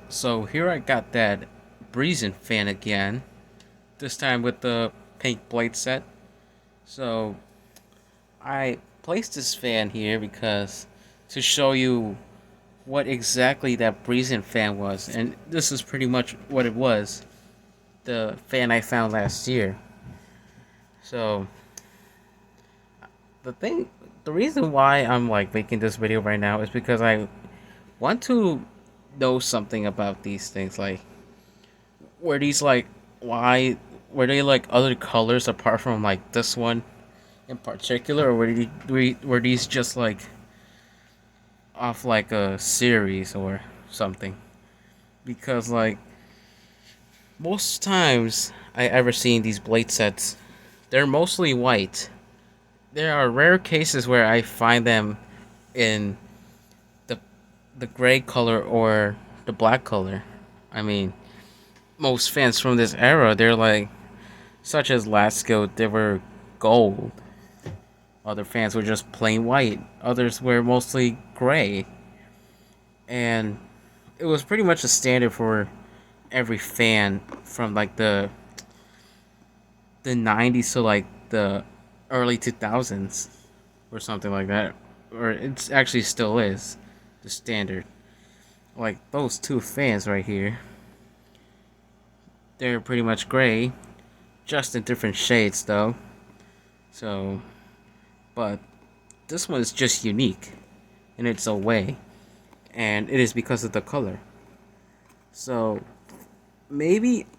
So here I got that Breezin fan again, this time with the pink blade set. So I placed this fan here because to show you what exactly that Breezin fan was, and this is pretty much what it was, the fan I found last year. So the thing, the reason why I'm like making this video right now is because I want to know something about these things, like were these like why were they like other colors apart from like this one in particular, or were these just like off like a series or something? Because like most times I ever seen these blade sets, they're mostly white. There are rare cases where I find them in the the gray color or the black color. I mean, most fans from this era, they're like, such as Lasco, they were gold. Other fans were just plain white. Others were mostly gray. And it was pretty much a standard for every fan from like the 90s to like the early 2000s or something like that. Or it actually still is the standard. Like those two fans right here, they're pretty much gray, just in different shades though. So, but this one is just unique in its own way, and it is because of the color. So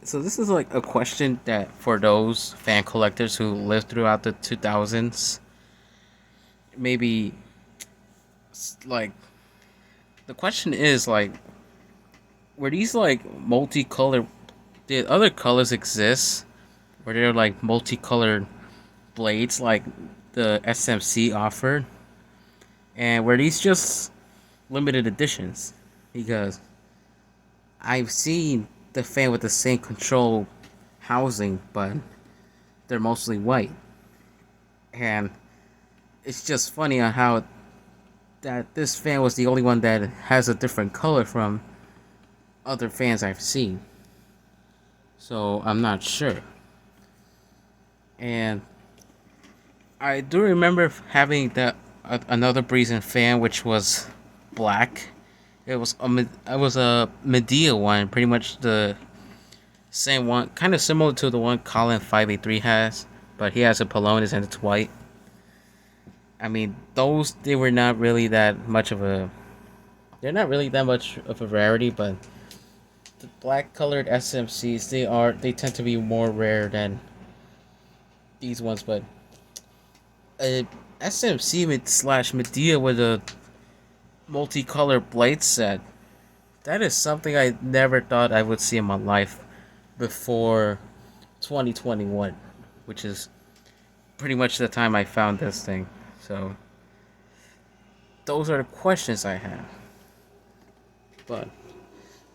so this is like a question that for those fan collectors who lived throughout the 2000s, maybe like the question is like, were these like multicolored? Did other colors exist? Were there like multicolored blades like the SMC offered? And were these just limited editions? Because I've seen the fan with the same control housing, but they're mostly white. And it's just funny on how that this fan was the only one that has a different color from other fans I've seen. So I'm not sure. And I do remember having another Breezin fan which was black. It was a Medea one, pretty much the same one, kind of similar to the one Colin 583 has, but he has a Polonus and it's white. I mean, those they were not really that much of a. They're not really that much of a rarity, but the black colored SMCs they tend to be more rare than these ones. But a SMC slash Medea with a multicolored blade set, that is something I never thought I would see in my life before 2021, which is pretty much the time I found this thing. So those are the questions I have. But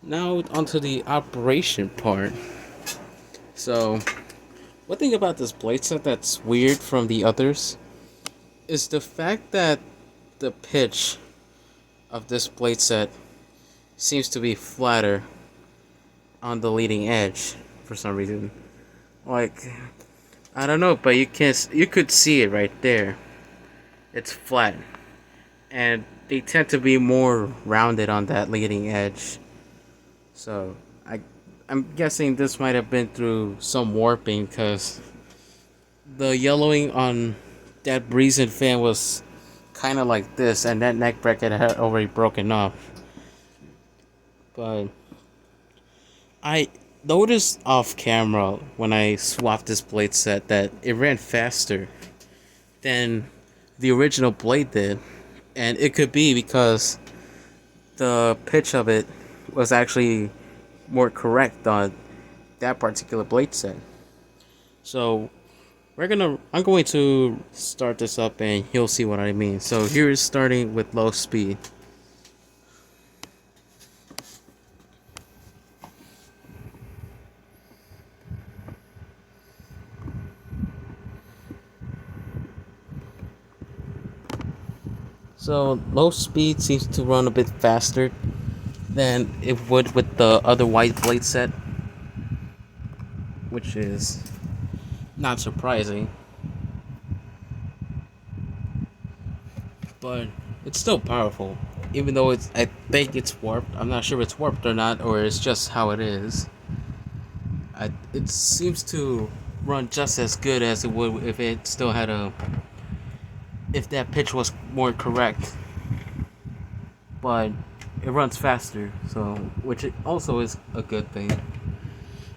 now onto the operation part. So one thing about this blade set that's weird from the others is the fact that the pitch of this blade set seems to be flatter on the leading edge for some reason. Like, I don't know, but you could see it right there. It's flat, and they tend to be more rounded on that leading edge. So I'm guessing this might have been through some warping because the yellowing on that Breezin fan was kind of like this, and that neck bracket had already broken off. But I noticed off camera when I swapped this blade set that it ran faster than the original blade did, and it could be because the pitch of it was actually more correct on that particular blade set. So I'm going to start this up and you'll see what I mean. So here is starting with low speed. So low speed seems to run a bit faster than it would with the other white blade set, which is not surprising, but it's still powerful. Even though I think it's warped. I'm not sure if it's warped or not, or it's just how it is. It seems to run just as good as it would if it still had if that pitch was more correct. But it runs faster, so which also is a good thing.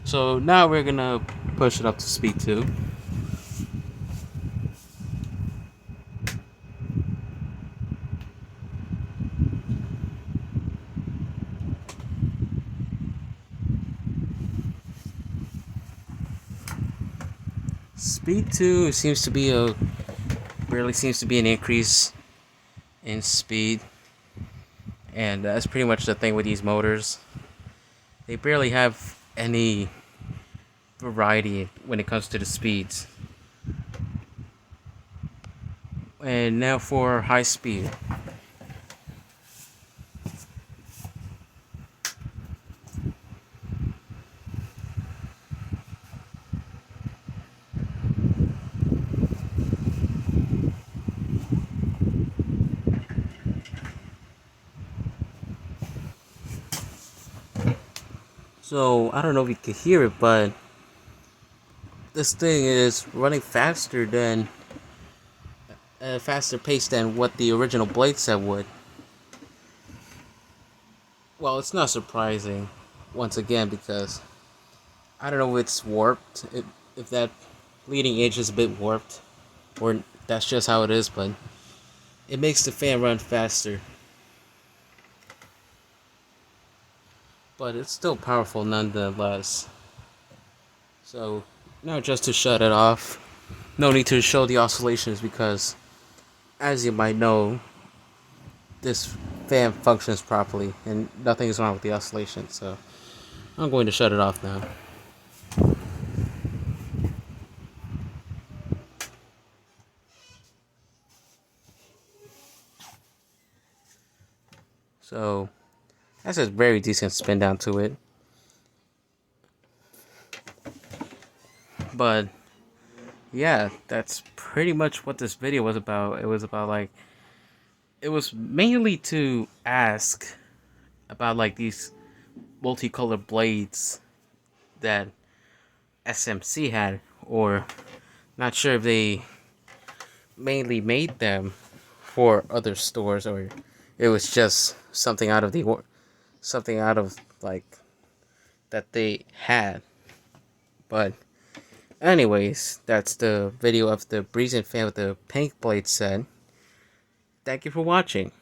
So now we're gonna push it up to speed 2. Speed 2 seems to be really seems to be an increase in speed, and that's pretty much the thing with these motors. They barely have any variety when it comes to the speeds. And now for high speed. So I don't know if you can hear it, but this thing is running faster than a faster pace than what the original blade set would. Well, it's not surprising, once again, because I don't know if it's warped, if that leading edge is a bit warped, or that's just how it is, but it makes the fan run faster. But it's still powerful nonetheless. So, now just to shut it off, no need to show the oscillations because, as you might know, this fan functions properly and nothing is wrong with the oscillation. So, I'm going to shut it off now. So, that's a very decent spin down to it. But, yeah, that's pretty much what this video was about. It was about, like, it was mainly to ask about, like, these multicolored blades that SMC had, or not sure if they mainly made them for other stores or it was just something out of like that they had. But anyways, that's the video of the Breezing fan with the pink blade set. Thank you for watching.